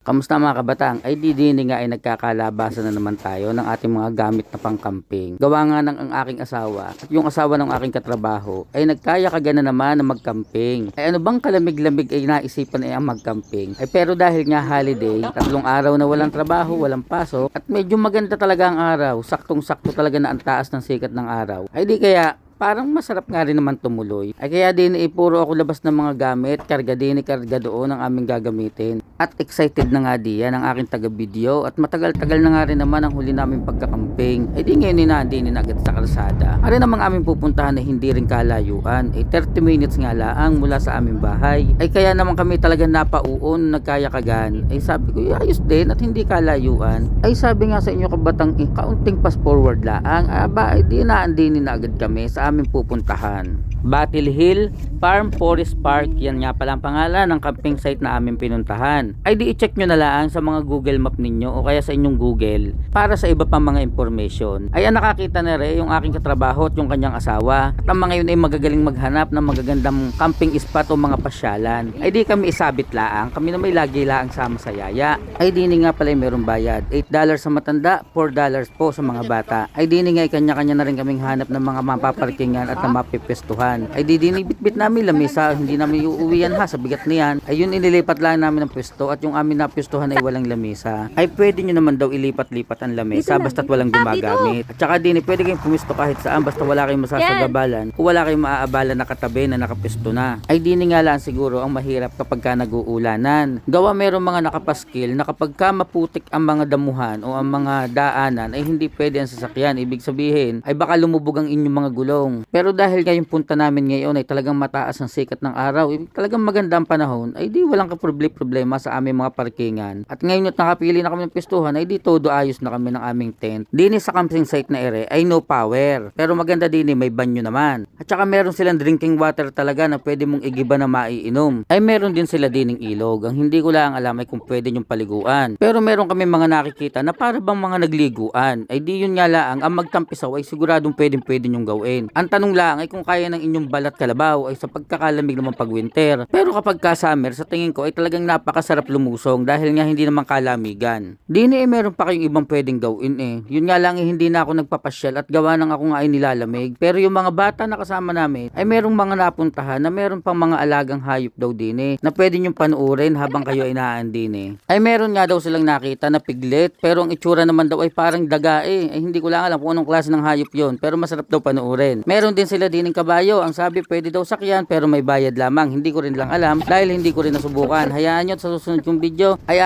Kamusta mga kabatang? Ay di din nga ay nagkakalabasan na naman tayo ng ating mga gamit na pangkamping. Gawa nga ng ang aking asawa at yung asawa ng aking katrabaho ay nagkaya kagana naman na magkamping. Ay ano bang kalamig-lamig ay naisipan ay ang magkamping? Ay pero dahil nga holiday, 3 araw na walang trabaho, walang pasok at medyo maganda talaga ang araw, saktong-sakto talaga na ang taas ng sikat ng araw. Ay di kaya parang masarap nga rin naman tumuloy. Ay kaya din puro ako labas ng mga gamit, karga din, karga doon ang aming gagamitin. At excited na nga diyan ang aking taga-video at matagal-tagal na nga rin naman ang huli namin pagkakamping. Ay di ngayon din agad sa kalsada. Ari namang aming pupuntahan na hindi rin kalayuan. Ay 30 minutes nga laang mula sa aming bahay. Ay kaya naman kami talaga napauon, nagkayakagan. Ay sabi ko, ayos din at hindi kalayuan. Ay sabi nga sa inyo kabatang, kaunting fast forward laang. Aba, ay di na agad kami sa aming pupuntahan. Battle Hill Farm Forest Park, yan nga pala ang pangalan ng camping site na aming pinuntahan. Ay di i-check nyo na lang sa mga Google Map ninyo o kaya sa inyong Google para sa iba pang mga information. Ay nakakita na rin yung aking katrabaho at yung kanyang asawa at ang mga yun ay magagaling maghanap ng magagandang camping spot o mga pasyalan. Ay di kami isabit laang, kami na may lagi laang sama sa yaya. Ay di nga pala ay merong bayad, $8 sa matanda, $4 po sa mga bata. Ay di nga ay kanya-kanya na rin kaming hanap ng mga mapaparkingan at na mapipestuhan. Ay di bitbit namin lamesa, hindi namin uuwian ha sa bigat niyan. Ay yun inilipat lang namin ng pwesto at yung amin na pwestuhan ay walang lamesa. Ay pwede nyo naman daw ilipat-lipat ang lamesa basta't walang gumagamit. At saka din pwede kayong pumisto kahit saan basta wala kayong masasagabalan o wala kayong maaabalan na katabi na nakapwesto na. Ay di nga lang siguro ang mahirap kapag ka nag-uulanan. Gawa merong mga nakapaskil na kapag ka maputik ang mga damuhan o ang mga daanan ay hindi pwede ang sasakyan. Ibig sabihin ay baka lumubog ang inyong mga gulong. Pero dahil nga yung punta namin ngayon ay talagang mataas ang sikat ng araw, talagang maganda ang panahon, ay di walang problema sa aming mga parkingan. At ngayon at nakapili na kami ng pwestuhan, ay di todo ayos na kami ng aming tent. Dini sa camping site na ere ay no power. Pero maganda din may banyo naman. At saka meron silang drinking water talaga na pwede mong igiba na maiinom. Ay meron din sila dining ilog. Ang hindi ko lang alam ay kung pwede yung paliguan. Pero meron kami mga nakikita na para bang mga nagliguan. Ay di yun nga lang, ang magtampisaw ay siguradong pwede yung gawin. Ang tanong lang ay kung kaya ng inyong balat kalabaw ay sa pagkakalamig naman pag winter. Pero kapag ka summer, sa tingin ko ay talagang napakasarap lumusong dahil nga hindi naman kalamigan. Dini meron pa kayong ibang pwedeng gawin Yun nga lang hindi na ako nagpapasyal at gawa nang ako nga ay nilalamig. Pero yung mga bata na kasama namin ay merong mga napuntahan na meron pang mga alagang hayop daw na pwede nyong panuorin habang kayo ay naan Ay meron nga daw silang nakita na piglet pero ang itsura naman daw ay parang daga Ay hindi ko lang alam kung anong klase ng hayop yon pero masarap daw panuorin. Meron din sila dining kabayo. Ang sabi pwede daw sakyan pero may bayad lamang. Hindi ko rin lang alam dahil hindi ko rin nasubukan. Hayaan nyo sa susunod kong video ay